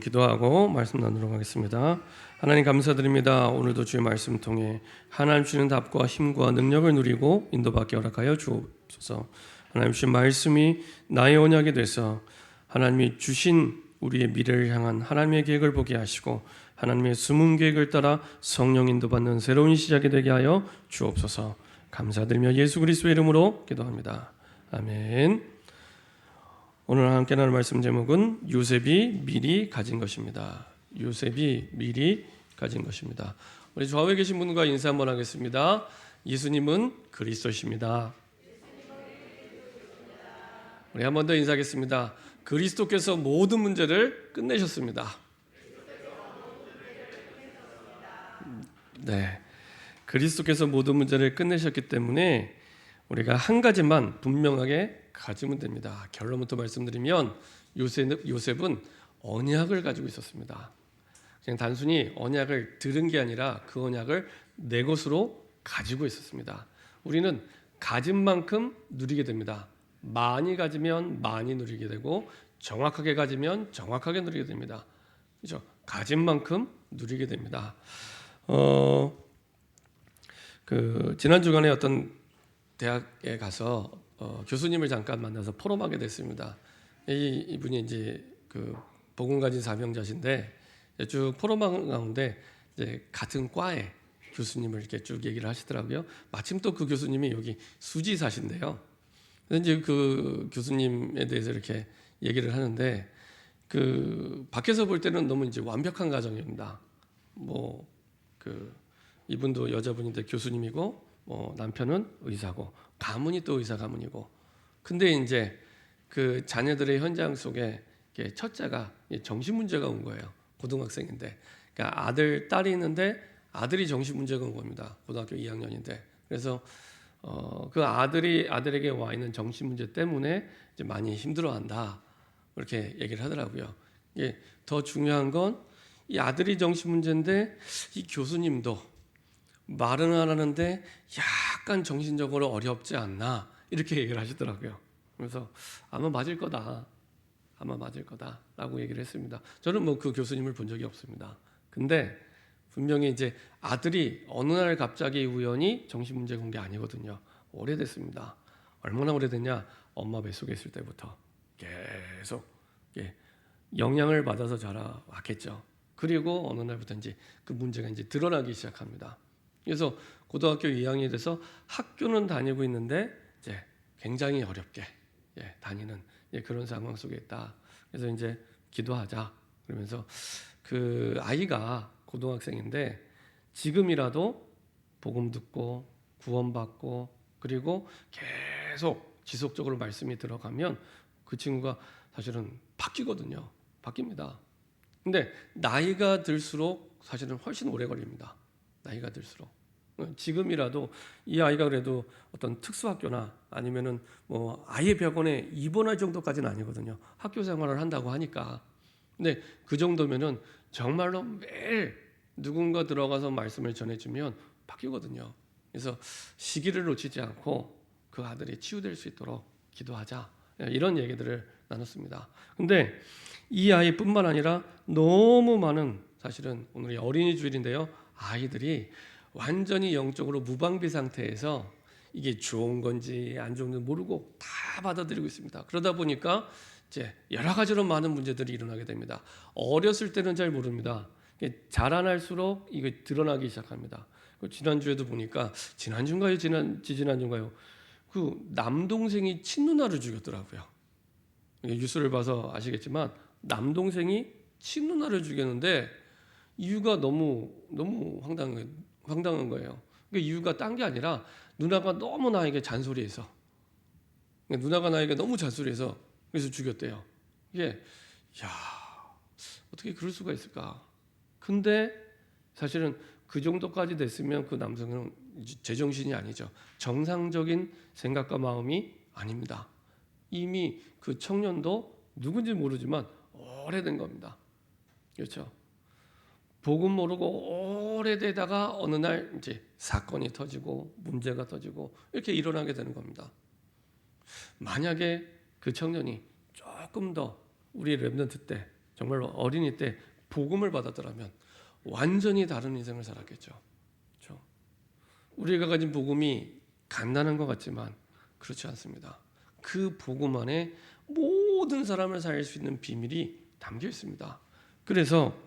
기도하고 말씀 나누도록 하겠습니다. 하나님 감사드립니다. 오늘도 주의 말씀 통해 하나님 주시는 답과 힘과 능력을 누리고 인도받게 허락하여 주옵소서. 하나님 주신 말씀이 나의 언약이 돼서 하나님이 주신 우리의 미래를 향한 하나님의 계획을 보게 하시고 하나님의 숨은 계획을 따라 성령 인도받는 새로운 시작이 되게 하여 주옵소서. 감사드리며 예수 그리스도의 이름으로 기도합니다. 아멘. 오늘 함께 나눌 말씀 제목은 요셉이 미리 가진 것입니다. 요셉이 미리 가진 것입니다. 우리 좌우에 계신 분과 인사 한번 하겠습니다. 예수님은 그리스도십니다. 우리 한 번 더 인사하겠습니다. 그리스도께서 모든 문제를 끝내셨습니다. 네, 그리스도께서 모든 문제를 끝내셨기 때문에 우리가 한 가지만 분명하게 가지면 됩니다. 결론부터 말씀드리면 요셉은 언약을 가지고 있었습니다. 그냥 단순히 언약을 들은 게 아니라 그 언약을 내 것으로 가지고 있었습니다. 우리는 가진 만큼 누리게 됩니다. 많이 가지면 많이 누리게 되고 정확하게 가지면 정확하게 누리게 됩니다. 그렇죠? 가진 만큼 누리게 됩니다. 지난 주간에 어떤 대학에 가서 교수님을 잠깐 만나서 포럼하게 됐습니다. 이분이 이제 그 복음 가진 사명자신데 쭉 포럼하는 가운데 이제 같은 과에 교수님을 이렇게 쭉 얘기를 하시더라고요. 마침 또 그 교수님이 여기 수지사신데요. 그래서 이제 그 교수님에 대해서 이렇게 얘기를 하는데 그 밖에서 볼 때는 너무 이제 완벽한 가정입니다. 이분도 여자분인데 교수님이고 남편은 의사고 가문이 또 의사 가문이고 근데 이제 그 자녀들의 현장 속에 첫째가 정신 문제가 온 거예요. 고등학생인데 그러니까 아들 딸이 있는데 아들이 정신 문제가 온 겁니다. 고등학교 2학년인데 그래서 그 아들에게 와 있는 정신 문제 때문에 이제 많이 힘들어한다 이렇게 얘기를 하더라고요. 더 중요한 건 이 아들이 정신 문제인데 이 교수님도 말은 안 하는데 약간 정신적으로 어렵지 않나 이렇게 얘기를 하시더라고요. 그래서 아마 맞을 거다라고 얘기를 했습니다. 저는 그 교수님을 본 적이 없습니다. 근데 분명히 이제 아들이 어느 날 갑자기 우연히 정신 문제가 온 게 아니거든요. 오래됐습니다. 얼마나 오래됐냐? 엄마 뱃속에 있을 때부터 계속 영향을 받아서 자라왔겠죠. 그리고 어느 날부터 이제 그 문제가 이제 드러나기 시작합니다. 그래서 고등학교 2학년이 돼서 학교는 다니고 있는데 이제 굉장히 어렵게 다니는 그런 상황 속에 있다. 그래서 이제 기도하자 그러면서 그 아이가 고등학생인데 지금이라도 복음 듣고 구원받고 그리고 계속 지속적으로 말씀이 들어가면 그 친구가 사실은 바뀌거든요. 바뀝니다. 근데 나이가 들수록 사실은 훨씬 오래 걸립니다. 나이가 들수록. 지금이라도 이 아이가 그래도 어떤 특수학교나 아니면은 아예 병원에 입원할 정도까지는 아니거든요. 학교 생활을 한다고 하니까. 근데 그 정도면은 정말로 매일 누군가 들어가서 말씀을 전해주면 바뀌거든요. 그래서 시기를 놓치지 않고 그 아들이 치유될 수 있도록 기도하자. 이런 얘기들을 나눴습니다. 근데 이 아이뿐만 아니라 너무 많은 사실은 오늘이 어린이 주일인데요. 아이들이 완전히 영적으로 무방비 상태에서 이게 좋은 건지 안 좋은 건지 모르고 다 받아들이고 있습니다. 그러다 보니까 이제 여러 가지로 많은 문제들이 일어나게 됩니다. 어렸을 때는 잘 모릅니다. 자라날수록 이게 드러나기 시작합니다. 지난주에도 보니까 지난주인가요? 그 남동생이 친누나를 죽였더라고요. 뉴스를 봐서 아시겠지만 남동생이 친누나를 죽였는데 이유가 너무 황당한 거예요. 그 이유가 딴 게 아니라 누나가 너무 나에게 잔소리해서 그래서 죽였대요. 이게 어떻게 그럴 수가 있을까? 근데 사실은 그 정도까지 됐으면 그 남성은 제정신이 아니죠. 정상적인 생각과 마음이 아닙니다. 이미 그 청년도 누군지 모르지만 오래된 겁니다. 그렇죠? 복음 모르고 오래되다가 어느 날 이제 사건이 터지고 문제가 터지고 이렇게 일어나게 되는 겁니다. 만약에 그 청년이 조금 더 우리 렘넌트 때 정말 어린이 때 복음을 받았더라면 완전히 다른 인생을 살았겠죠. 그렇죠? 우리가 가진 복음이 간단한 것 같지만 그렇지 않습니다. 그 복음 안에 모든 사람을 살릴 수 있는 비밀이 담겨 있습니다. 그래서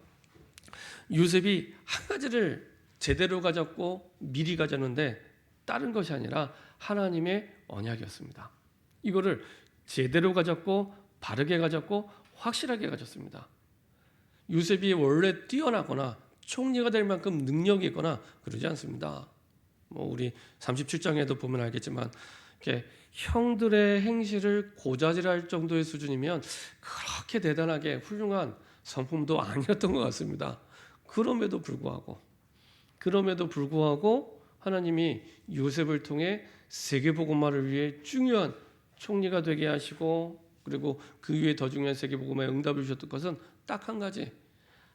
요셉이 한 가지를 제대로 가졌고 미리 가졌는데 다른 것이 아니라 하나님의 언약이었습니다. 이거를 제대로 가졌고 바르게 가졌고 확실하게 가졌습니다. 요셉이 원래 뛰어나거나 총리가 될 만큼 능력이 있거나 그러지 않습니다. 우리 37장에도 보면 알겠지만 이렇게 형들의 행실을 고자질할 정도의 수준이면 그렇게 대단하게 훌륭한 성품도 아니었던 것 같습니다. 그럼에도 불구하고 하나님이 요셉을 통해 세계복음화를 위해 중요한 총리가 되게 하시고 그리고 그 위에 더 중요한 세계복음화에 응답을 주셨던 것은 딱 한 가지,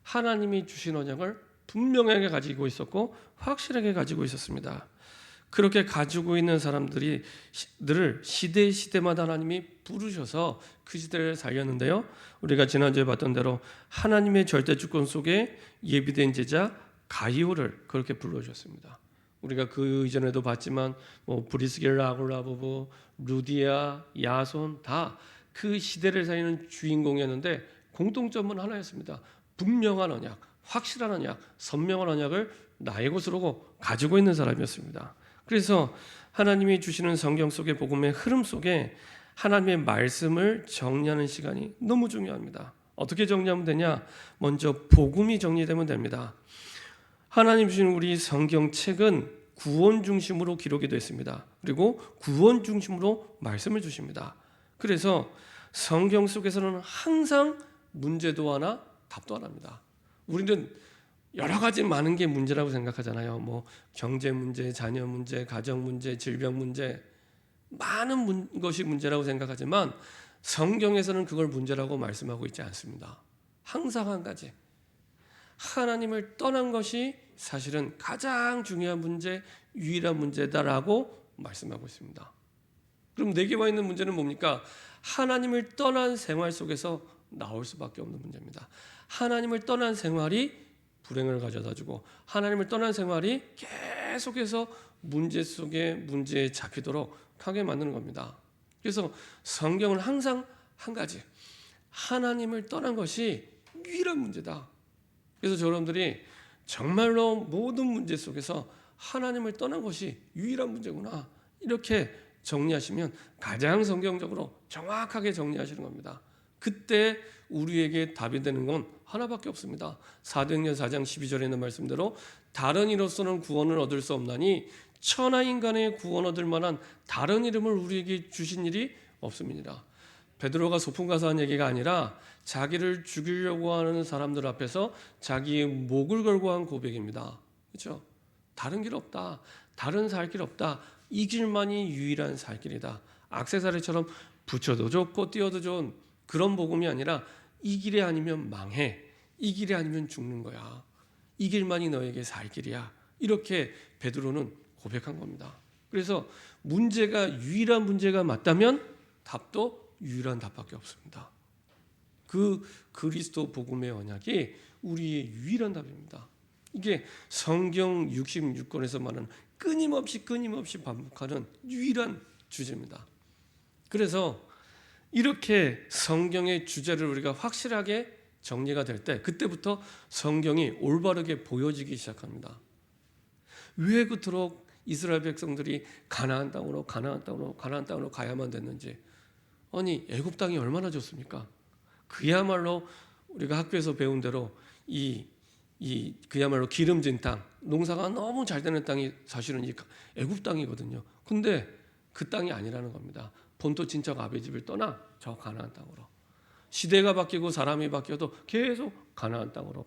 하나님이 주신 언약을 분명하게 가지고 있었고 확실하게 가지고 있었습니다. 그렇게 가지고 있는 사람들을 시대마다 하나님이 부르셔서 그 시대를 살렸는데요. 우리가 지난주에 봤던 대로 하나님의 절대 주권 속에 예비된 제자 가이오를 그렇게 불러주셨습니다. 우리가 그 이전에도 봤지만 브리스겔라, 아굴라 부부, 루디아, 야손 다 그 시대를 살리는 주인공이었는데 공통점은 하나였습니다. 분명한 언약, 확실한 언약, 선명한 언약을 나의 것으로 가지고 있는 사람이었습니다. 그래서 하나님이 주시는 성경 속의 복음의 흐름 속에 하나님의 말씀을 정리하는 시간이 너무 중요합니다. 어떻게 정리하면 되냐? 먼저 복음이 정리되면 됩니다. 하나님 주신 우리 성경책은 구원 중심으로 기록이 되어 있습니다. 그리고 구원 중심으로 말씀을 주십니다. 그래서 성경 속에서는 항상 문제도 하나 답도 하나입니다. 우리는 여러 가지 많은 게 문제라고 생각하잖아요. 경제 문제, 자녀 문제, 가정 문제, 질병 문제, 많은 것이 문제라고 생각하지만 성경에서는 그걸 문제라고 말씀하고 있지 않습니다. 항상 한 가지, 하나님을 떠난 것이 사실은 가장 중요한 문제, 유일한 문제다라고 말씀하고 있습니다. 그럼 내게 와 있는 문제는 뭡니까? 하나님을 떠난 생활 속에서 나올 수밖에 없는 문제입니다. 하나님을 떠난 생활이 불행을 가져다 주고 하나님을 떠난 생활이 계속해서 문제 속에 문제에 잡히도록 하게 만드는 겁니다. 그래서 성경은 항상 한 가지, 하나님을 떠난 것이 유일한 문제다. 그래서 여러분들이 정말로 모든 문제 속에서 하나님을 떠난 것이 유일한 문제구나 이렇게 정리하시면 가장 성경적으로 정확하게 정리하시는 겁니다. 그때 우리에게 답이 되는 건 하나밖에 없습니다. 사도행전 4장 12절에 있는 말씀대로 다른 이로서는 구원을 얻을 수 없나니 천하 인간의 구원 얻을 만한 다른 이름을 우리에게 주신 일이 없음이니라. 베드로가 소풍 가서 한 얘기가 아니라 자기를 죽이려고 하는 사람들 앞에서 자기의 목을 걸고 한 고백입니다. 그렇죠? 다른 길 없다. 다른 살 길 없다. 이 길만이 유일한 살 길이다. 액세서리처럼 붙여도 좋고 띄워도 좋은 그런 복음이 아니라 이 길이 아니면 망해. 이 길이 아니면 죽는 거야. 이 길만이 너에게 살 길이야. 이렇게 베드로는 고백한 겁니다. 그래서 문제가 유일한 문제가 맞다면 답도 유일한 답밖에 없습니다. 그 그리스도 복음의 언약이 우리의 유일한 답입니다. 이게 성경 66권에서 말하는 끊임없이 반복하는 유일한 주제입니다. 그래서 이렇게 성경의 주제를 우리가 확실하게 정리가 될 때 그때부터 성경이 올바르게 보여지기 시작합니다. 왜 그토록 이스라엘 백성들이 가나안 땅으로 가야만 됐는지, 아니 애굽 땅이 얼마나 좋습니까? 그야말로 우리가 학교에서 배운 대로 그야말로 기름진 땅, 농사가 너무 잘 되는 땅이 사실은 이 애굽 땅이거든요. 근데 그 땅이 아니라는 겁니다. 본토 친척 아베 집을 떠나 저 가나안 땅으로. 시대가 바뀌고 사람이 바뀌어도 계속 가나안 땅으로.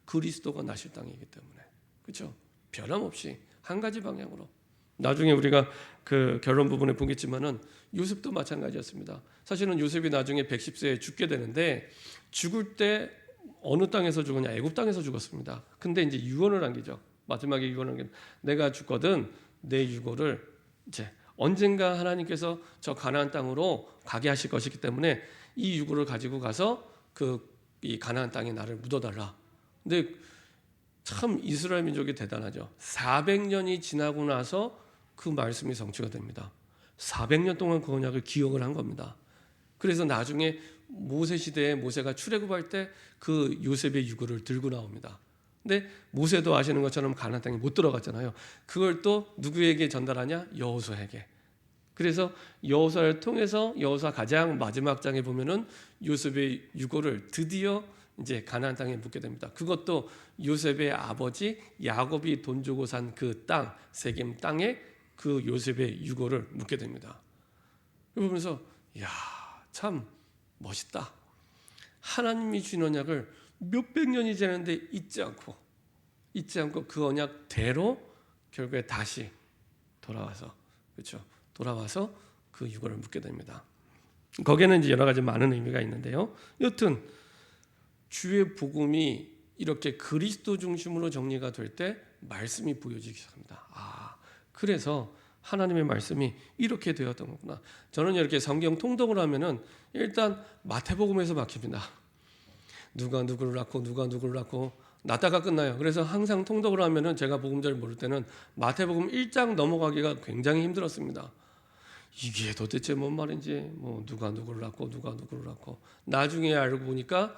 그리스도가 나실 땅이기 때문에. 그렇죠? 변함없이 한 가지 방향으로. 나중에 우리가 그 결론 부분에 보겠지만은 요셉도 마찬가지였습니다. 사실은 요셉이 나중에 110세에 죽게 되는데 죽을 때 어느 땅에서 죽었냐? 애굽 땅에서 죽었습니다. 근데 이제 유언을 남기죠. 마지막에 유언을 남긴, 내가 죽거든 내 유고를 이제 언젠가 하나님께서 저 가나안 땅으로 가게 하실 것이기 때문에 이 유고를 가지고 가서 이 가나안 땅에 나를 묻어달라. 근데 참 이스라엘 민족이 대단하죠. 400년이 지나고 나서 그 말씀이 성취가 됩니다. 400년 동안 그 언약을 기억을 한 겁니다. 그래서 나중에 모세 시대에 모세가 출애굽할 때 그 요셉의 유고를 들고 나옵니다. 근데 모세도 아시는 것처럼 가나안 땅에 못 들어갔잖아요. 그걸 또 누구에게 전달하냐? 여호수아에게. 그래서 여호수아를 통해서 여호수아 가장 마지막 장에 보면은 요셉의 유고를 드디어 이제 가나안 땅에 묻게 됩니다. 그것도 요셉의 아버지 야곱이 돈 주고 산 그 땅, 세겜 땅에 그 요셉의 유고를 묻게 됩니다. 그러면서 야, 참 멋있다. 하나님이 주신 언약을 몇백 년이 지났는데 잊지 않고 그 언약대로 결국에 다시 돌아와서, 그렇죠? 돌아와서 그 유고를 묻게 됩니다. 거기에는 이제 여러 가지 많은 의미가 있는데요. 여튼 주의 복음이 이렇게 그리스도 중심으로 정리가 될 때 말씀이 보여지기 시작합니다. 그래서 하나님의 말씀이 이렇게 되었던 거구나. 저는 이렇게 성경 통독을 하면은 일단 마태복음에서 막힙니다. 누가 누구를 낳고 낳다가 끝나요. 그래서 항상 통독을 하면은 제가 복음 잘 모를 때는 마태복음 1장 넘어가기가 굉장히 힘들었습니다. 이게 도대체 뭔 말인지, 누가 누구를 낳고 나중에 알고 보니까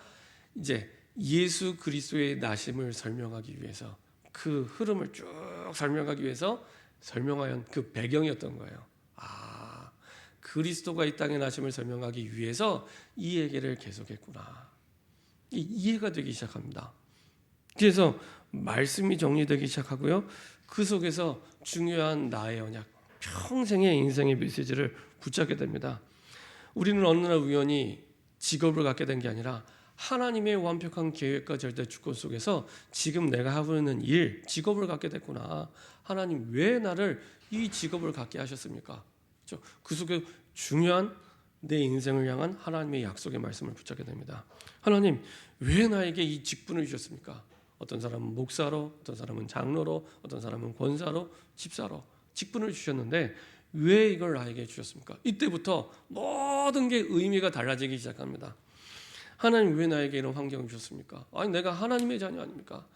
이제 예수 그리스도의 나심을 설명하기 위해서, 그 흐름을 쭉 설명하기 위해서 설명하연 그 배경이었던 거예요. 그리스도가 이 땅에 나심을 설명하기 위해서 이 얘기를 계속했구나. 이해가 되기 시작합니다. 그래서 말씀이 정리되기 시작하고요. 그 속에서 중요한 나의 언약, 평생의 인생의 메시지를 붙잡게 됩니다. 우리는 어느 날 우연히 직업을 갖게 된 게 아니라 하나님의 완벽한 계획과 절대 주권 속에서 지금 내가 하고 있는 일, 직업을 갖게 됐구나. 하나님 왜 나를 이 직업을 갖게 하셨습니까? 그렇죠? 그 속에 중요한 내 인생을 향한 하나님의 약속의 말씀을 붙잡게 됩니다. 하나님 왜 나에게 이 직분을 주셨습니까? 어떤 사람은 목사로, 어떤 사람은 장로로, 어떤 사람은 권사로, 집사로 직분을 주셨는데 왜 이걸 나에게 주셨습니까? 이때부터 모든 게 의미가 달라지기 시작합니다. 하나님 왜 나에게 이런 환경을 주셨습니까? 아니 내가 하나님의 자녀 아닙니까?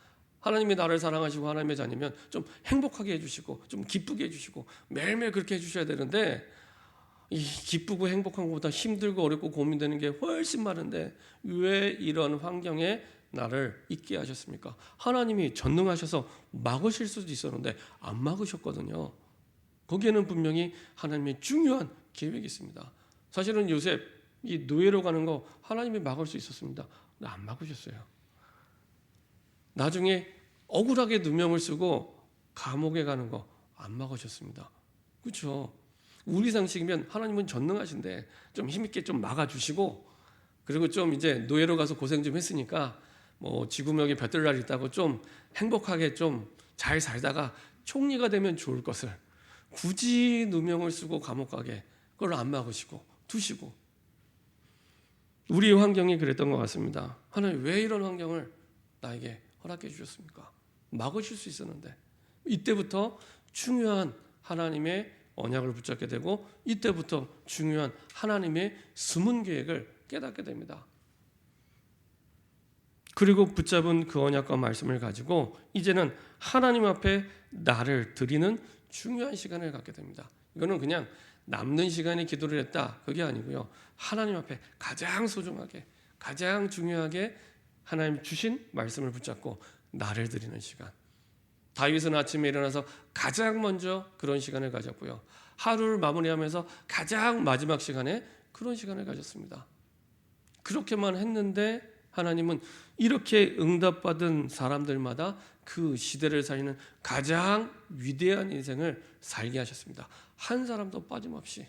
하나님이 나를 사랑하시고 하나님의 자녀면 좀 행복하게 해주시고 좀 기쁘게 해주시고 매일매일 그렇게 해주셔야 되는데, 이 기쁘고 행복한 것보다 힘들고 어렵고 고민되는 게 훨씬 많은데 왜 이런 환경에 나를 있게 하셨습니까? 하나님이 전능하셔서 막으실 수도 있었는데 안 막으셨거든요. 거기에는 분명히 하나님의 중요한 계획이 있습니다. 사실은 요셉 이 노예로 가는 거 하나님이 막을 수 있었습니다. 근데 안 막으셨어요. 나중에 억울하게 누명을 쓰고 감옥에 가는 거 안 막으셨습니다. 그렇죠? 우리 상식이면 하나님은 전능하신데 좀 힘있게 좀 막아주시고, 그리고 좀 이제 노예로 가서 고생 좀 했으니까 지구명에 볕들 날 있다고 좀 행복하게 좀 잘 살다가 총리가 되면 좋을 것을 굳이 누명을 쓰고 감옥 가게 그걸 안 막으시고 두시고, 우리의 환경이 그랬던 것 같습니다. 하나님 왜 이런 환경을 나에게 허락해 주셨습니까? 막으실 수 있었는데. 이때부터 중요한 하나님의 언약을 붙잡게 되고 이때부터 중요한 하나님의 숨은 계획을 깨닫게 됩니다. 그리고 붙잡은 그 언약과 말씀을 가지고 이제는 하나님 앞에 나를 드리는 중요한 시간을 갖게 됩니다. 이거는 그냥 남는 시간에 기도를 했다 그게 아니고요. 하나님 앞에 가장 소중하게, 가장 중요하게 하나님 주신 말씀을 붙잡고 나를 드리는 시간. 다윗은 아침에 일어나서 가장 먼저 그런 시간을 가졌고요. 하루를 마무리하면서 가장 마지막 시간에 그런 시간을 가졌습니다. 그렇게만 했는데 하나님은 이렇게 응답받은 사람들마다 그 시대를 살리는 가장 위대한 인생을 살게 하셨습니다. 한 사람도 빠짐없이.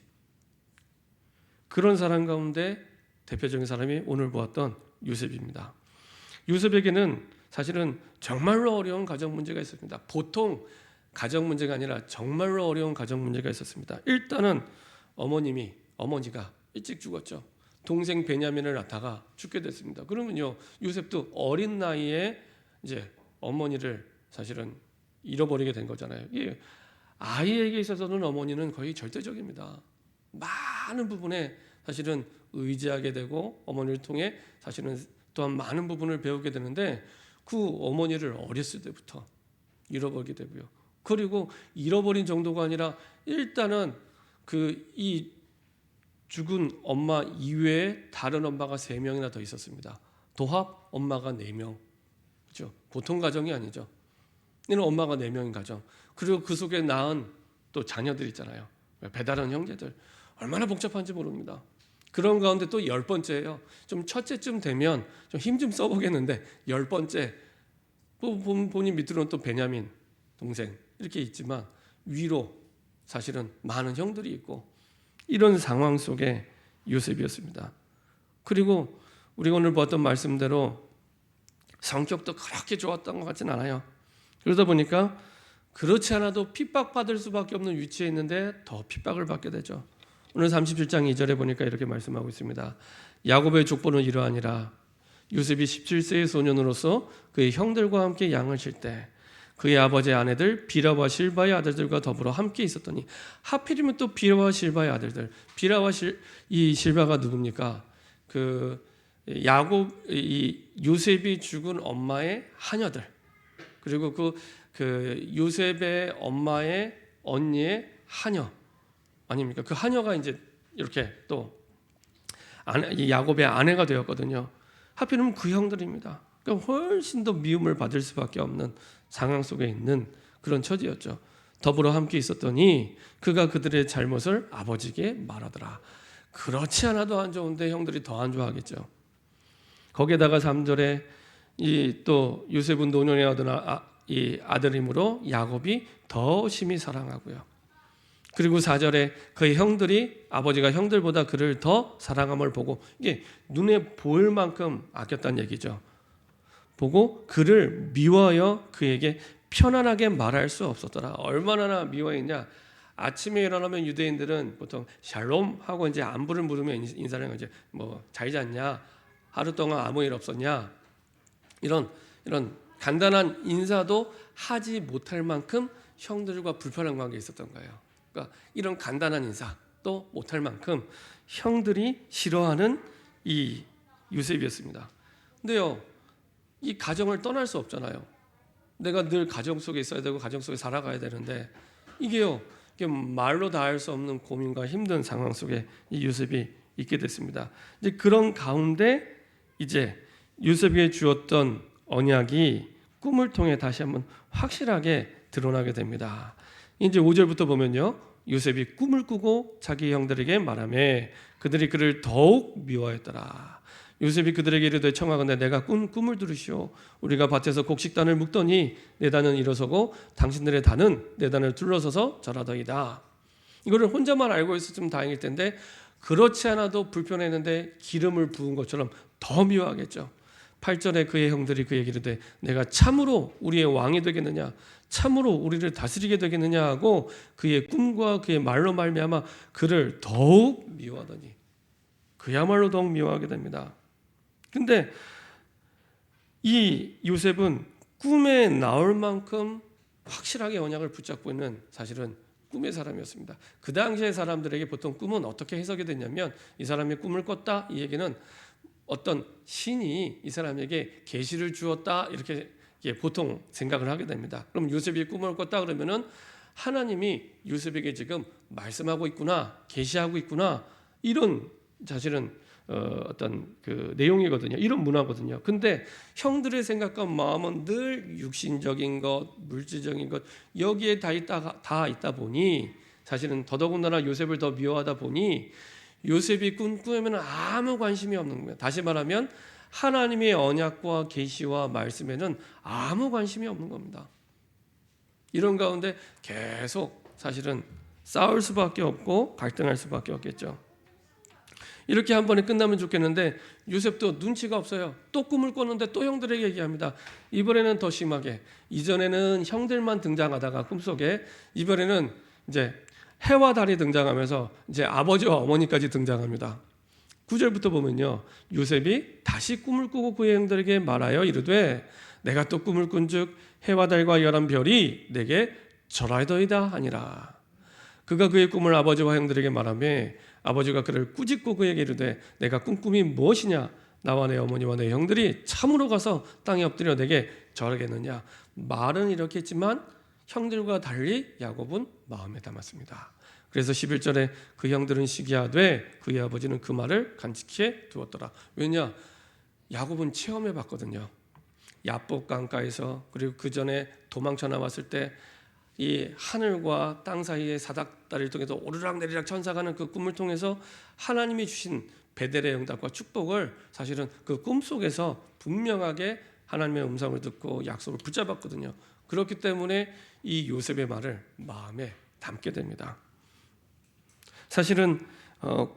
그런 사람 가운데 대표적인 사람이 오늘 보았던 요셉입니다. 요셉에게는 사실은 정말로 어려운 가정 문제가 있었습니다. 보통 가정 문제가 아니라 정말로 어려운 가정 문제가 있었습니다. 일단은 어머니가 일찍 죽었죠. 동생 베냐민을 낳다가 죽게 됐습니다. 그러면요, 요셉도 어린 나이에 이제 어머니를 사실은 잃어버리게 된 거잖아요. 아이에게 있어서는 어머니는 거의 절대적입니다. 많은 부분에 사실은 의지하게 되고 어머니를 통해 사실은 또한 많은 부분을 배우게 되는데 그 어머니를 어렸을 때부터 잃어버리게 되고요. 그리고 잃어버린 정도가 아니라 일단은 이 죽은 엄마 이외에 다른 엄마가 3명이나 더 있었습니다. 도합 엄마가 4명. 그렇죠? 보통 가정이 아니죠. 이는 엄마가 4명인 가정. 그리고 그 속에 낳은 또 자녀들 있잖아요. 배다른 형제들. 얼마나 복잡한지 모릅니다. 그런 가운데 또 10번째예요. 좀 첫째쯤 되면 좀 힘 좀 써보겠는데 10번째 또 본인 밑으로는 또 베냐민 동생 이렇게 있지만 위로 사실은 많은 형들이 있고 이런 상황 속에 요셉이었습니다. 그리고 우리가 오늘 보았던 말씀대로 성격도 그렇게 좋았던 것 같진 않아요. 그러다 보니까 그렇지 않아도 핍박받을 수밖에 없는 위치에 있는데 더 핍박을 받게 되죠. 오늘 37장 2절에 보니까 이렇게 말씀하고 있습니다. 야곱의 족보는 이러하니라. 요셉이 17세의 소년으로서 그의 형들과 함께 양을 칠 때 그의 아버지의 아내들 비라와 실바의 아들들과 더불어 함께 있었더니 하필이면 또 비라와 실바의 아들들. 비라와 이 실바가 누굽니까? 이 요셉이 죽은 엄마의 하녀들. 그리고 그 요셉의 엄마의 언니의 하녀 아닙니까? 그 하녀가 이제 이렇게 또 야곱의 아내가 되었거든요. 하필이면 그 형들입니다. 그러니까 훨씬 더 미움을 받을 수밖에 없는 상황 속에 있는 그런 처지였죠. 더불어 함께 있었더니 그가 그들의 잘못을 아버지에게 말하더라. 그렇지 않아도 안 좋은데 형들이 더 안 좋아하겠죠. 거기에다가 3절에 또 요셉은 노년의 아들이므로 야곱이 더 심히 사랑하고요. 그리고 4절에 그의 형들이 아버지가 형들보다 그를 더 사랑함을 보고 이게 눈에 보일 만큼 아꼈다는 얘기죠. 보고 그를 미워하여 그에게 편안하게 말할 수 없었더라. 얼마나 미워했냐. 아침에 일어나면 유대인들은 보통 샬롬 하고 이제 안부를 물으면 인사를 이제 뭐 잘 잤냐, 하루 동안 아무 일 없었냐, 이런 간단한 인사도 하지 못할 만큼 형들과 불편한 관계에 있었던 거예요. 그러니까 이런 간단한 인사도 못할 만큼 형들이 싫어하는 이 요셉이었습니다. 근데요, 이 가정을 떠날 수 없잖아요. 내가 늘 가정 속에 있어야 되고 가정 속에 살아가야 되는데 이게 말로 다 할 수 없는 고민과 힘든 상황 속에 이 요셉이 있게 됐습니다. 이제 그런 가운데 이제 요셉에게 주었던 언약이 꿈을 통해 다시 한번 확실하게 드러나게 됩니다. 이제 5절부터 보면요, 요셉이 꿈을 꾸고 자기 형들에게 말하며 그들이 그를 더욱 미워했더라. 요셉이 그들에게 이르되 청하건대 내가 꾼 꿈을 들으시오. 우리가 밭에서 곡식단을 묶더니 내 단은 일어서고 당신들의 단은 내 단을 둘러서서 절하더이다. 이거를 혼자만 알고 있었으면 다행일 텐데 그렇지 않아도 불편했는데 기름을 부은 것처럼 더 미워하겠죠. 8절에 그의 형들이 그에게 이르되 내가 참으로 우리의 왕이 되겠느냐, 참으로 우리를 다스리게 되겠느냐 하고 그의 꿈과 그의 말로 말미암아 그를 더욱 미워하더니 그야말로 더욱 미워하게 됩니다. 근데 이 요셉은 꿈에 나올 만큼 확실하게 언약을 붙잡고 있는 사실은 꿈의 사람이었습니다. 그 당시의 사람들에게 보통 꿈은 어떻게 해석이 됐냐면 이 사람이 꿈을 꿨다, 이 얘기는 어떤 신이 이 사람에게 계시를 주었다, 이렇게 보통 생각을 하게 됩니다. 그럼 요셉이 꿈을 꿨다 그러면은 하나님이 요셉에게 지금 말씀하고 있구나, 계시하고 있구나, 이런 사실은 어떤 그 내용이거든요. 이런 문화거든요. 근데 형들의 생각과 마음은 늘 육신적인 것, 물질적인 것 여기에 다 있다 보니 사실은 더더군다나 요셉을 더 미워하다 보니 요셉이 꿈꾸면 아무 관심이 없는 거예요. 다시 말하면 하나님의 언약과 계시와 말씀에는 아무 관심이 없는 겁니다. 이런 가운데 계속 사실은 싸울 수밖에 없고 갈등할 수밖에 없겠죠. 이렇게 한 번에 끝나면 좋겠는데 요셉도 눈치가 없어요. 또 꿈을 꿨는데 또 형들에게 얘기합니다. 이번에는 더 심하게. 이전에는 형들만 등장하다가 꿈속에 이번에는 이제 해와 달이 등장하면서 이제 아버지와 어머니까지 등장합니다. 9절부터 보면요, 요셉이 다시 꿈을 꾸고 그의 형들에게 말하여 이르되 내가 또 꿈을 꾼즉 해와 달과 열한 별이 내게 절하더이다 하니라. 그가 그의 꿈을 아버지와 형들에게 말하며 아버지가 그를 꾸짖고 그에게 이르되 내가 꾼 꿈이 무엇이냐? 나와 내 어머니와 내 형들이 참으로 가서 땅에 엎드려 내게 절하겠느냐? 말은 이렇게 했지만 형들과 달리 야곱은 마음에 담았습니다. 그래서 11절에 그 형들은 시기하되 그의 아버지는 그 말을 간직해 두었더라. 왜냐? 야곱은 체험해 봤거든요. 야복 강가에서, 그리고 그 전에 도망쳐 나왔을 때 이 하늘과 땅 사이의 사닥다리를 통해서 오르락내리락 천사가는 그 꿈을 통해서 하나님이 주신 베델의 응답과 축복을 사실은 그 꿈속에서 분명하게 하나님의 음성을 듣고 약속을 붙잡았거든요. 그렇기 때문에 이 요셉의 말을 마음에 담게 됩니다. 사실은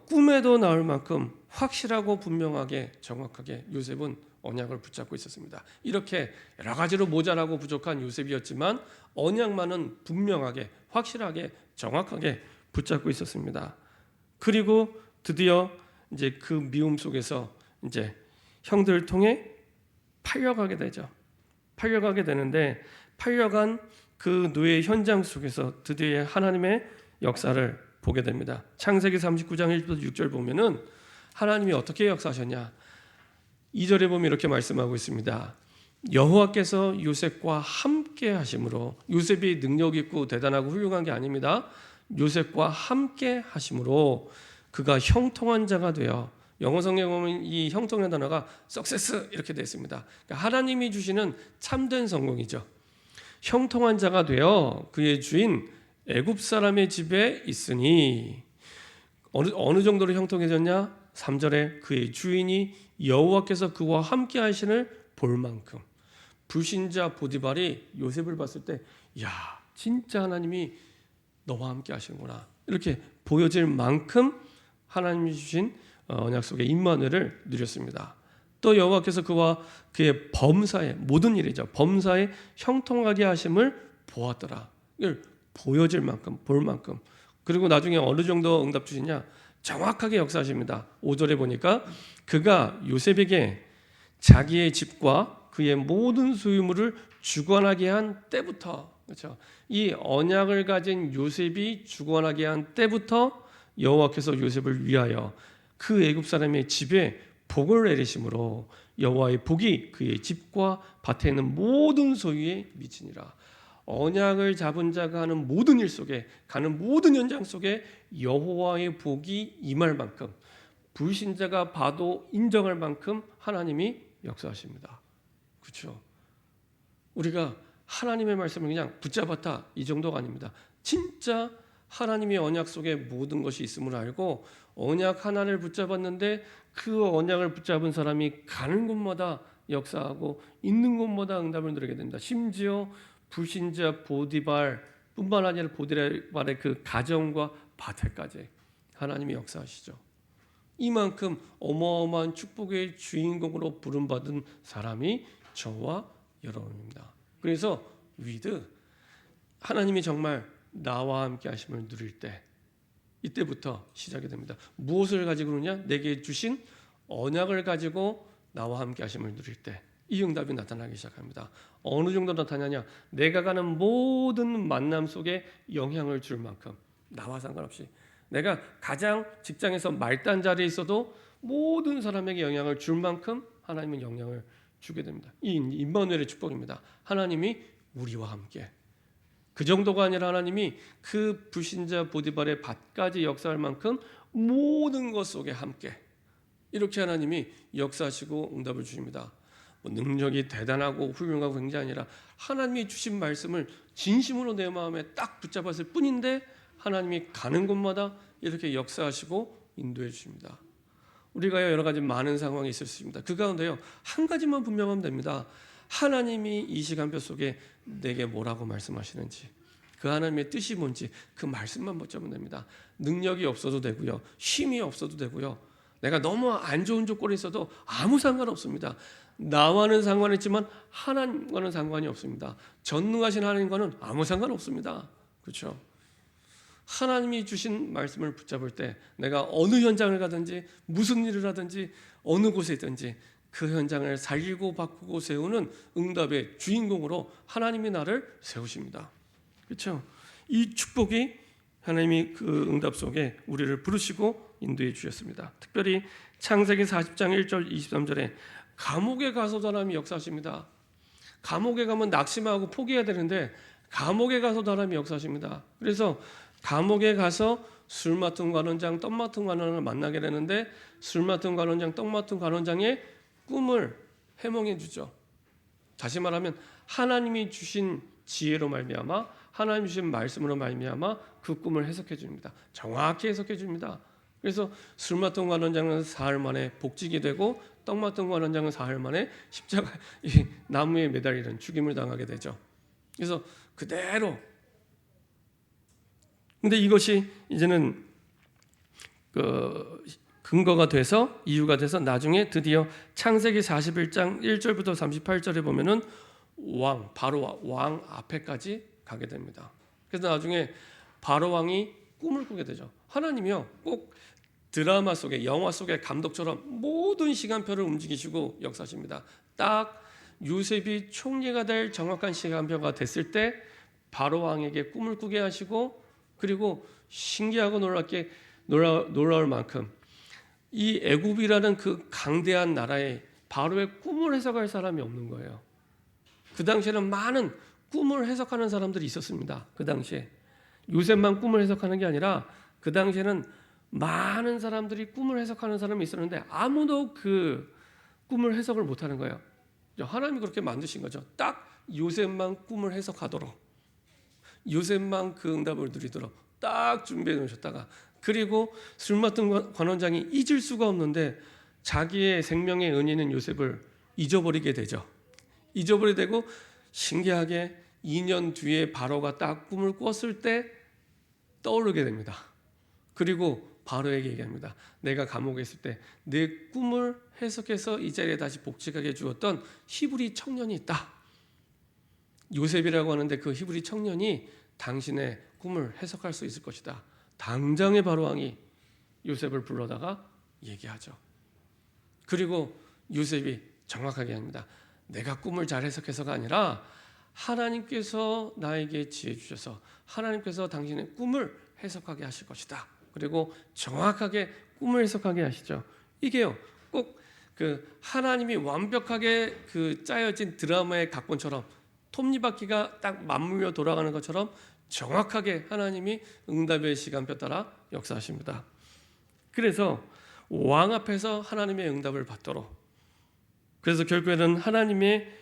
꿈에도 나올 만큼 확실하고 분명하게 정확하게 요셉은 언약을 붙잡고 있었습니다. 이렇게 여러 가지로 모자라고 부족한 요셉이었지만 언약만은 분명하게 확실하게 정확하게 붙잡고 있었습니다. 그리고 드디어 이제 그 미움 속에서 이제 형들을 통해 팔려가게 되죠. 팔려가게 되는데 팔려간 그 노예 현장 속에서 드디어 하나님의 역사를 보게 됩니다. 창세기 39장 1절부터 6절 보면은 하나님이 어떻게 역사하셨냐? 2절에 보면 이렇게 말씀하고 있습니다. 여호와께서 요셉과 함께 하심으로, 요셉이 능력 있고 대단하고 훌륭한 게 아닙니다. 요셉과 함께 하심으로 그가 형통한 자가 되어, 영어 성경에 보면 이 형통한 단어가 success 이렇게 되어 있습니다. 그러니까 하나님이 주시는 참된 성공이죠. 형통한 자가 되어 그의 주인 애굽 사람의 집에 있으니, 어느 정도로 형통해졌냐? 3절에 그의 주인이 여호와께서 그와 함께 하시는 볼 만큼, 불신자 보디발이 요셉을 봤을 때, 야, 진짜 하나님이 너와 함께 하시는구나, 이렇게 보여질 만큼 하나님이 주신 언약 속의 임마누엘을 누렸습니다. 또 여호와께서 그와 그의 범사에, 모든 일이죠, 범사에 형통하게 하심을 보았더라. 이걸 보여질 만큼, 볼 만큼. 그리고 나중에 어느 정도 응답 주시냐? 정확하게 역사하십니다. 5절에 보니까 그가 요셉에게 자기의 집과 그의 모든 소유물을 주관하게 한 때부터, 그렇죠? 이 언약을 가진 요셉이 주관하게 한 때부터 여호와께서 요셉을 위하여 그 애굽 사람의 집에 복을 내리심으로 여호와의 복이 그의 집과 밭에 있는 모든 소유에 미치니라. 언약을 잡은 자가 하는 모든 일 속에, 가는 모든 현장 속에 여호와의 복이 임할 만큼, 불신자가 봐도 인정할 만큼 하나님이 역사하십니다. 그렇죠? 우리가 하나님의 말씀을 그냥 붙잡았다 이 정도가 아닙니다. 진짜 하나님의 언약 속에 모든 것이 있음을 알고 언약 하나를 붙잡았는데 그 언약을 붙잡은 사람이 가는 곳마다 역사하고 있는 곳마다 응답을 누리게 된다. 심지어 불신자 보디발뿐만 아니라 보디발의 그 가정과 밭에까지 하나님이 역사하시죠. 이만큼 어마어마한 축복의 주인공으로 부름받은 사람이 저와 여러분입니다. 그래서 위드, 하나님이 정말 나와 함께 하심을 누릴 때, 이때부터 시작이 됩니다. 무엇을 가지고 그러냐? 내게 주신 언약을 가지고 나와 함께 하심을 누릴 때 이 응답이 나타나기 시작합니다. 어느 정도 나타나냐? 내가 가는 모든 만남 속에 영향을 줄 만큼, 나와 상관없이 내가 가장 직장에서 말단 자리에 있어도 모든 사람에게 영향을 줄 만큼 하나님은 영향을 주게 됩니다. 이 임마누엘의 축복입니다. 하나님이 우리와 함께. 그 정도가 아니라 하나님이 그 불신자 보디발의 밭까지 역사할 만큼 모든 것 속에 함께, 이렇게 하나님이 역사하시고 응답을 주십니다. 능력이 대단하고 훌륭하고 그런 게 아니라 하나님이 주신 말씀을 진심으로 내 마음에 딱 붙잡았을 뿐인데 하나님이 가는 곳마다 이렇게 역사하시고 인도해 주십니다. 우리가 여러 가지 많은 상황이 있을 수 있습니다. 그 가운데요, 한 가지만 분명하면 됩니다. 하나님이 이 시간표 속에 내게 뭐라고 말씀하시는지, 그 하나님의 뜻이 뭔지 그 말씀만 붙잡으면 됩니다. 능력이 없어도 되고요, 힘이 없어도 되고요, 내가 너무 안 좋은 조건에 있어도 아무 상관없습니다. 나와는 상관있지만 하나님과는 상관이 없습니다. 전능하신 하나님과는 아무 상관없습니다. 그렇죠? 하나님이 주신 말씀을 붙잡을 때 내가 어느 현장을 가든지 무슨 일을 하든지 어느 곳에 있든지 그 현장을 살리고 바꾸고 세우는 응답의 주인공으로 하나님이 나를 세우십니다. 그렇죠? 이 축복이 하나님이 그 응답 속에 우리를 부르시고 인도해 주셨습니다. 특별히 창세기 40장 1절 23절에 감옥에 가서도 하나님이 역사하십니다. 감옥에 가면 낙심하고 포기해야 되는데 감옥에 가서도 하나님이 역사하십니다. 그래서 감옥에 가서 술 맡은 관원장, 떡 맡은 관원을 만나게 되는데 술 맡은 관원장, 떡 맡은 관원장의 꿈을 해몽해 주죠. 다시 말하면 하나님이 주신 지혜로 말미암아 하나님 주신 말씀으로 말미암아 그 꿈을 해석해 줍니다. 정확히 해석해 줍니다. 그래서 술 맡은 관원장은 사흘 만에 복직이 되고 떡 맡은 관원장은 사흘 만에 십자가 이 나무에 매달리는 죽임을 당하게 되죠. 그래서 그대로. 근데 이것이 이제는 근거가 돼서 이유가 돼서 나중에 드디어 창세기 41장 1절부터 38절에 보면은 바로 왕 앞에까지 가게 됩니다. 그래서 나중에 바로 왕이 꿈을 꾸게 되죠. 하나님이요 꼭 드라마 속에 영화 속의 감독처럼 모든 시간표를 움직이시고 역사하십니다. 딱 요셉이 총리가 될 정확한 시간표가 됐을 때 바로 왕에게 꿈을 꾸게 하시고 그리고 신기하고 놀라울 만큼 이 애굽이라는 그 강대한 나라에 바로의 꿈을 해석할 사람이 없는 거예요. 그 당시에는 많은 꿈을 해석하는 사람들이 있었습니다. 그 당시에 요셉만 꿈을 해석하는 게 아니라 그 당시에는 많은 사람들이 꿈을 해석하는 사람이 있었는데 아무도 그 꿈을 해석을 못하는 거예요. 하나님이 그렇게 만드신 거죠. 딱 요셉만 꿈을 해석하도록, 요셉만 그 응답을 누리도록 딱 준비해 놓으셨다가, 그리고 술 맡은 관원장이 잊을 수가 없는데 자기의 생명의 은인인 요셉을 잊어버리게 되죠. 잊어버리게 되고 신기하게 2년 뒤에 바로가 딱 꿈을 꿨을 때 떠오르게 됩니다. 그리고 바로에게 얘기합니다. 내가 감옥에 있을 때 내 꿈을 해석해서 이 자리에 다시 복직하게 주었던 히브리 청년이 있다. 요셉이라고 하는데 그 히브리 청년이 당신의 꿈을 해석할 수 있을 것이다. 당장의 바로 왕이 요셉을 불러다가 얘기하죠. 그리고 요셉이 정확하게 합니다. 내가 꿈을 잘 해석해서가 아니라 하나님께서 나에게 지혜 주셔서 하나님께서 당신의 꿈을 해석하게 하실 것이다. 그리고 정확하게 꿈을 해석하게 하시죠. 이게요, 꼭 그 하나님이 완벽하게 그 짜여진 드라마의 각본처럼 톱니바퀴가 딱 맞물려 돌아가는 것처럼 정확하게 하나님이 응답의 시간표 따라 역사하십니다. 그래서 왕 앞에서 하나님의 응답을 받도록, 그래서 결국에는 하나님의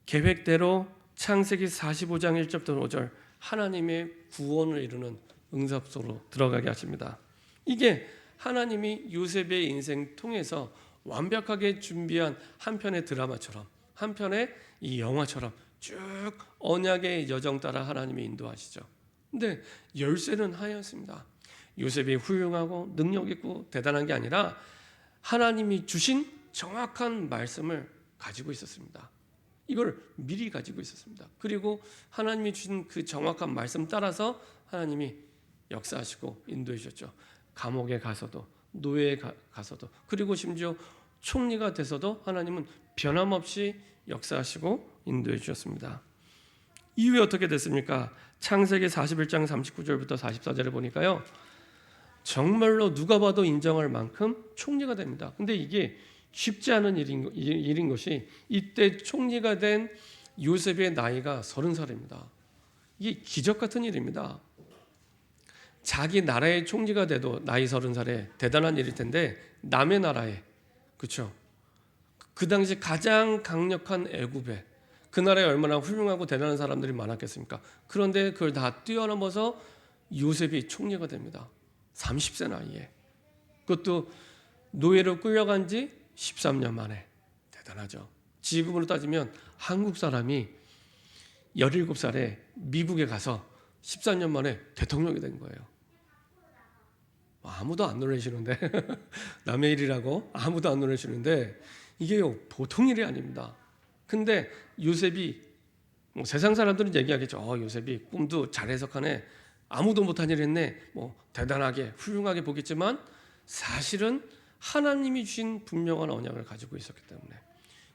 계획대로 창세기 45장 1절부터 5절 하나님의 구원을 이루는 응답소로 들어가게 하십니다. 이게 하나님이 요셉의 인생 통해서 완벽하게 준비한 한 편의 드라마처럼, 한 편의 이 영화처럼 쭉 언약의 여정 따라 하나님이 인도하시죠. 근데 열쇠는 하였습니다. 요셉이 훌륭하고 능력 있고 대단한 게 아니라 하나님이 주신 정확한 말씀을 가지고 있었습니다. 이걸 미리 가지고 있었습니다. 그리고 하나님이 주신 그 정확한 말씀 따라서 하나님이 역사하시고 인도해 주셨죠. 감옥에 가서도, 노예에 가서도, 그리고 심지어 총리가 돼서도 하나님은 변함없이 역사하시고 인도해 주셨습니다. 이후에 어떻게 됐습니까? 창세기 41장 39절부터 44절에 보니까요, 정말로 누가 봐도 인정할 만큼 총리가 됩니다. 근데 이게 쉽지 않은 일인 것이, 이때 총리가 된 요셉의 나이가 30살입니다. 이게 기적 같은 일입니다. 자기 나라의 총리가 돼도 나이 30살에 대단한 일일 텐데, 남의 나라에, 그렇죠? 그 당시 가장 강력한 애굽에, 그 나라에 얼마나 훌륭하고 대단한 사람들이 많았겠습니까? 그런데 그걸 다 뛰어넘어서 요셉이 총리가 됩니다. 30세 나이에. 그것도 노예로 끌려간 지 13년 만에. 대단하죠. 지금으로 따지면 한국 사람이 17살에 미국에 가서 13년 만에 대통령이 된 거예요. 아무도 안 놀라시는데 남의 일이라고 아무도 안 놀라시는데 이게요, 보통 일이 아닙니다. 근데 요셉이, 세상 사람들은 얘기하겠죠. 요셉이 꿈도 잘 해석하네, 아무도 못한 일 했네, 대단하게 훌륭하게 보겠지만 사실은 하나님이 주신 분명한 언약을 가지고 있었기 때문에,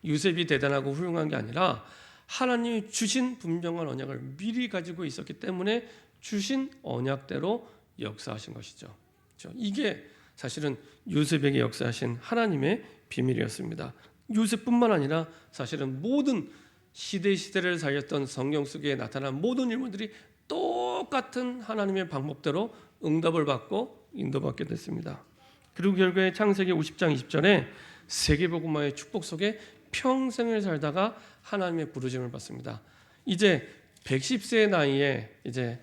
요셉이 대단하고 훌륭한 게 아니라 하나님이 주신 분명한 언약을 미리 가지고 있었기 때문에 주신 언약대로 역사하신 것이죠. 그렇죠? 이게 사실은 요셉에게 역사하신 하나님의 비밀이었습니다. 요셉뿐만 아니라 사실은 모든 시대를 살렸던 성경 속에 나타난 모든 인물들이 똑같은 하나님의 방법대로 응답을 받고 인도받게 됐습니다. 그리고 결국에 창세기 50장 20절에 세계복음화의 축복 속에 평생을 살다가 하나님의 부르심을 받습니다. 이제 110세의 나이에 이제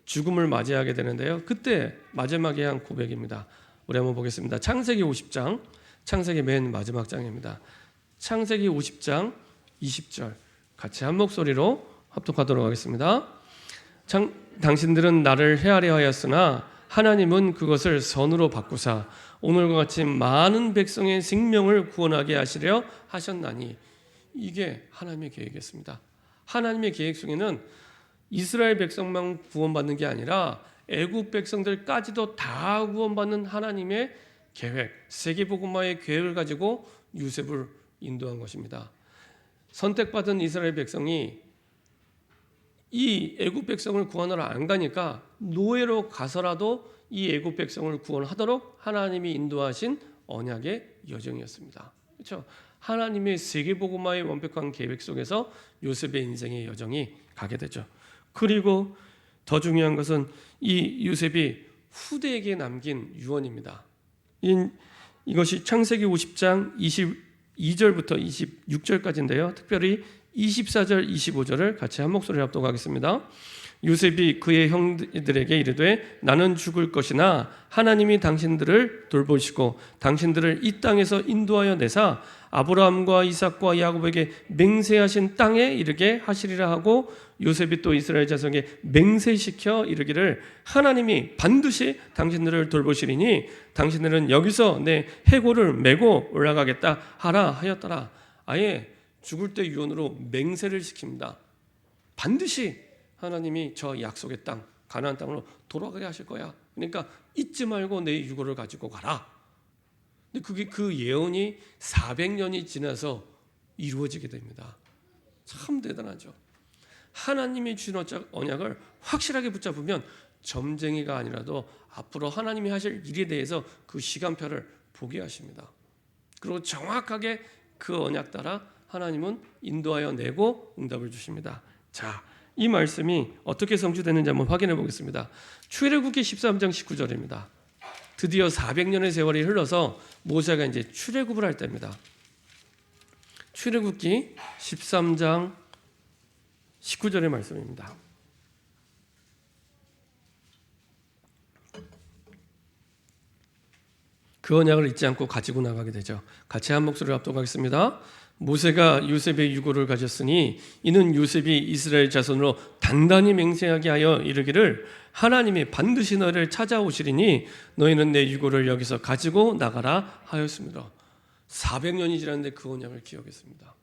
죽음을 맞이하게 되는데요. 그때 마지막에 한 고백입니다. 우리 한번 보겠습니다. 창세기 50장, 창세기 맨 마지막 장입니다. 창세기 50장 20절 같이 한 목소리로 합독하도록 하겠습니다. 당신들은 나를 헤아려 하였으나 하나님은 그것을 선으로 바꾸사 오늘과 같이 많은 백성의 생명을 구원하게 하시려 하셨나니. 이게 하나님의 계획이었습니다. 하나님의 계획 속에는 이스라엘 백성만 구원받는 게 아니라 애굽 백성들까지도 다 구원받는 하나님의 계획, 세계복음화의 계획을 가지고 요셉을 인도한 것입니다. 선택받은 이스라엘 백성이 이 애굽 백성을 구원하러 안 가니까 노예로 가서라도 이 애굽 백성을 구원하도록 하나님이 인도하신 언약의 여정이었습니다. 그렇죠? 하나님의 세계복음화의 완벽한 계획 속에서 요셉의 인생의 여정이 가게 되죠. 그리고 더 중요한 것은 이 요셉이 후대에게 남긴 유언입니다. 이것이 창세기 50장 22절부터 26절까지인데요. 특별히 24절, 25절을 같이 한 목소리로 합독하겠습니다. 요셉이 그의 형들에게 이르되 나는 죽을 것이나 하나님이 당신들을 돌보시고 당신들을 이 땅에서 인도하여 내사 아브라함과 이삭과 야곱에게 맹세하신 땅에 이르게 하시리라 하고 요셉이 또 이스라엘 자손에게 맹세시켜 이르기를 하나님이 반드시 당신들을 돌보시리니 당신들은 여기서 내 해골을 메고 올라가겠다 하라 하였더라. 아예 죽을 때 유언으로 맹세를 시킵니다. 반드시 하나님이 저 약속의 땅 가나안 땅으로 돌아가게 하실 거야. 그러니까 잊지 말고 내 유고를 가지고 가라. 근데 그게 그 예언이 400년이 지나서 이루어지게 됩니다. 참 대단하죠. 하나님이 주신 언약을 확실하게 붙잡으면 점쟁이가 아니라도 앞으로 하나님이 하실 일에 대해서 그 시간표를 보게 하십니다. 그리고 정확하게 그 언약 따라 하나님은 인도하여 내고 응답을 주십니다. 자, 이 말씀이 어떻게 성취되는지 한번 확인해 보겠습니다. 출애굽기 13장 19절입니다. 드디어 400년의 세월이 흘러서 모세가 이제 출애굽을 할 때입니다. 출애굽기 13장 19절의 말씀입니다. 그 언약을 잊지 않고 가지고 나가게 되죠. 같이 한 목소리로 합독하겠습니다. 모세가 요셉의 유고를 가졌으니 이는 요셉이 이스라엘 자손으로 단단히 맹세하게 하여 이르기를 하나님이 반드시 너희를 찾아오시리니 너희는 내 유고를 여기서 가지고 나가라 하였습니다. 400년이 지났는데 그 언약을 기억했습니다.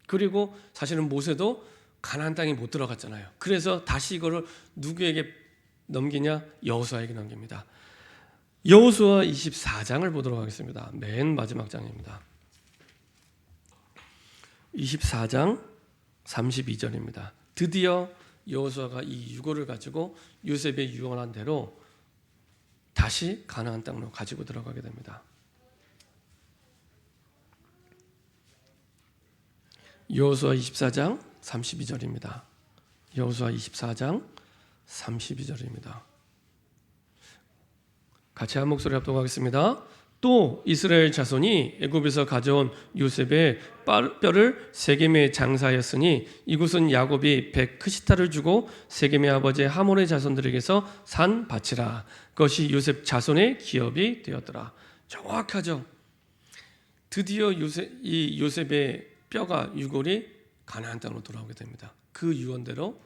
그리고 사실은 모세도 가나안 땅에 못 들어갔잖아요. 그래서 다시 이거를 누구에게 넘기냐? 여호수아에게 넘깁니다. 여호수아 24장을 보도록 하겠습니다. 맨 마지막 장입니다. 24장 32절입니다. 드디어 여호수아가 이 유고를 가지고 요셉의 유언한 대로 다시 가나안 땅으로 가지고 들어가게 됩니다. 여호수아 24장 32절입니다. 여호수아 24장 32절입니다. 같이 한 목소리 합독하겠습니다. 또 이스라엘 자손이 애굽에서 가져온 요셉의 뼈를 세겜에 장사하였으니 이곳은 야곱이 백크시타를 주고 세겜의 아버지 하몰의 자손들에게서 산 밭이라. 그것이 요셉 자손의 기업이 되었더라. 정확하죠. 드디어 요셉의 뼈가 유골이 가나안 땅으로 돌아오게 됩니다. 그 유언대로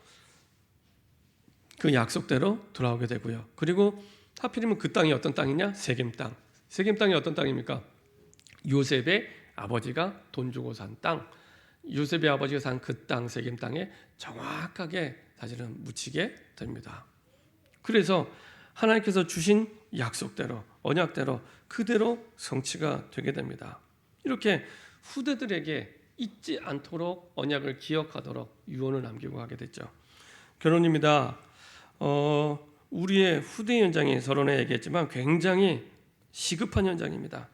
그 약속대로 돌아오게 되고요. 그리고 하필이면 그 땅이 어떤 땅이냐? 세겜 땅. 세겜 땅이 어떤 땅입니까? 요셉의 아버지가 돈 주고 산 땅. 요셉의 아버지가 산 그 땅, 세겜 땅에 정확하게 사실은 묻히게 됩니다. 그래서 하나님께서 주신 약속대로, 언약대로 그대로 성취가 되게 됩니다. 이렇게 후대들에게 잊지 않도록 언약을 기억하도록 유언을 남기고 가게 됐죠. 결론입니다. 우리의 후대 현장이 서론에 얘기했지만 굉장히 시급한 현장입니다.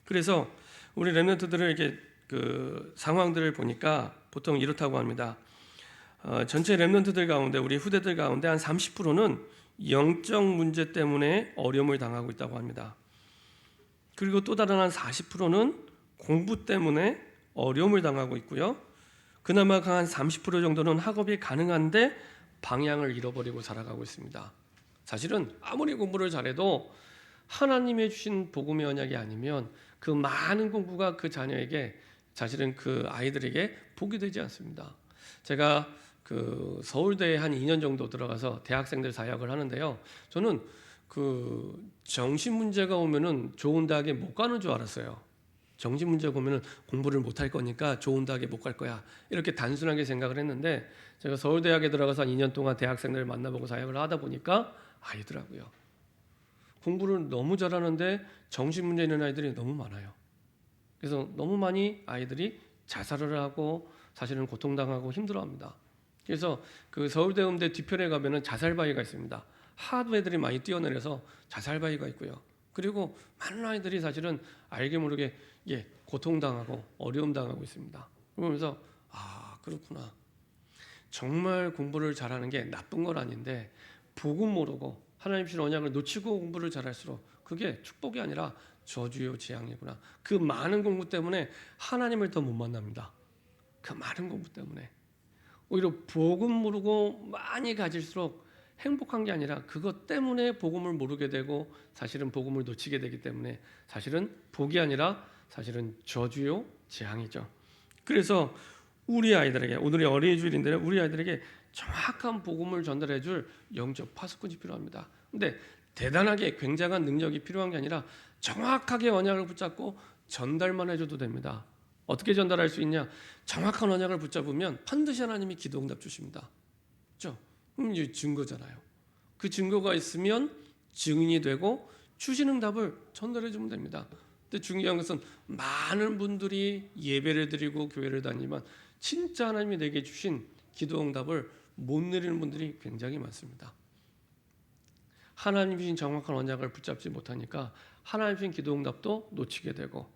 그래서 우리 렘넌트들을 이렇게 그 상황들을 보니까 보통 이렇다고 합니다. 전체 렘넌트들 가운데 우리 후대들 가운데 한 30%는 영적 문제 때문에 어려움을 당하고 있다고 합니다. 그리고 또 다른 한 40%는 공부 때문에 어려움을 당하고 있고요. 그나마 한 30% 정도는 학업이 가능한데 방향을 잃어버리고 살아가고 있습니다. 사실은 아무리 공부를 잘해도 하나님의 주신 복음의 언약이 아니면 그 많은 공부가 그 자녀에게 사실은 그 아이들에게 복이 되지 않습니다. 제가 그 서울대에 한 2년 정도 들어가서 대학생들 사역을 하는데요. 저는 그 정신 문제가 오면은 좋은 대학에 못 가는 줄 알았어요. 정신 문제가 오면은 공부를 못 할 거니까 좋은 대학에 못 갈 거야. 이렇게 단순하게 생각을 했는데 제가 서울대학에 들어가서 한 2년 동안 대학생들을 만나보고 사역을 하다 보니까 아니더라고요. 공부를 너무 잘하는데 정신 문제 있는 아이들이 너무 많아요. 그래서 너무 많이 아이들이 자살을 하고 사실은 고통당하고 힘들어합니다. 그래서 그 서울대 음대 뒤편에 가면은 자살바위가 있습니다. 하도 애들이 많이 뛰어내려서 자살바위가 있고요. 그리고 많은 아이들이 사실은 알게 모르게 고통당하고 어려움 당하고 있습니다. 그러면서 그렇구나. 정말 공부를 잘하는 게 나쁜 건 아닌데 복음 모르고 하나님 주신 언약을 놓치고 공부를 잘할수록 그게 축복이 아니라 저주요 재앙이구나. 그 많은 공부 때문에 하나님을 더 못 만납니다. 그 많은 공부 때문에 오히려 복음 모르고 많이 가질수록 행복한 게 아니라 그것 때문에 복음을 모르게 되고 사실은 복음을 놓치게 되기 때문에 사실은 복이 아니라 사실은 저주요 재앙이죠. 그래서 우리 아이들에게 오늘이 어린이 주일인데 우리 아이들에게 정확한 복음을 전달해 줄 영적 파수꾼이 필요합니다. 근데 대단하게 굉장한 능력이 필요한 게 아니라 정확하게 언약을 붙잡고 전달만 해줘도 됩니다. 어떻게 전달할 수 있냐? 정확한 언약을 붙잡으면 반드시 하나님이 기도응답 주십니다. 그렇죠? 그럼 이제 증거잖아요. 그 증거가 있으면 증인이 되고 주신 응답을 전달해 주면 됩니다. 근데 중요한 것은 많은 분들이 예배를 드리고 교회를 다니지만 진짜 하나님이 내게 주신 기도응답을 못 누리는 분들이 굉장히 많습니다. 하나님 주신 정확한 언약을 붙잡지 못하니까 하나님 주신 기도응답도 놓치게 되고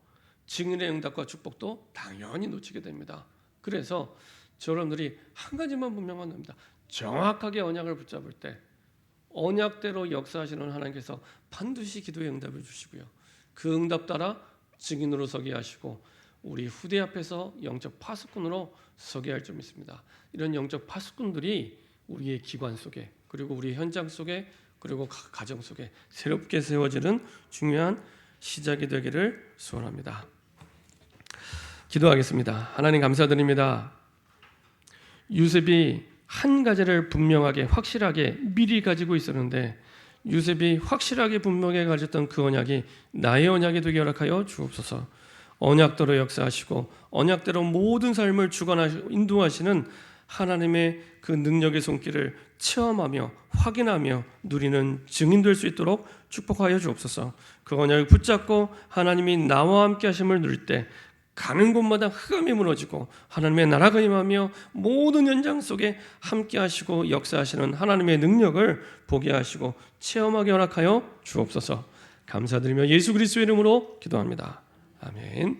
증인의 응답과 축복도 당연히 놓치게 됩니다. 그래서 여러분들이 한 가지만 분명한 겁니다. 정확하게 언약을 붙잡을 때 언약대로 역사하시는 하나님께서 반드시 기도의 응답을 주시고요. 그 응답 따라 증인으로 서게 하시고 우리 후대 앞에서 영적 파수꾼으로 서게 할 점 있습니다. 이런 영적 파수꾼들이 우리의 기관 속에 그리고 우리 현장 속에 그리고 가정 속에 새롭게 세워지는 중요한 시작이 되기를 소원합니다. 기도하겠습니다. 하나님 감사드립니다. 요셉이 한 가지를 분명하게 확실하게 미리 가지고 있었는데 요셉이 확실하게 분명하게 가졌던 그 언약이 나의 언약이 되게 허락하여 주옵소서. 언약대로 역사하시고 언약대로 모든 삶을 주관하시고 인도하시는 하나님의 그 능력의 손길을 체험하며 확인하며 누리는 증인될 수 있도록 축복하여 주옵소서. 그 언약을 붙잡고 하나님이 나와 함께 하심을 누릴 때 가는 곳마다 흑암이 무너지고 하나님의 나라가 임하며 모든 현장 속에 함께 하시고 역사하시는 하나님의 능력을 보게 하시고 체험하게 허락하여 주옵소서. 감사드리며 예수 그리스도의 이름으로 기도합니다. 아멘.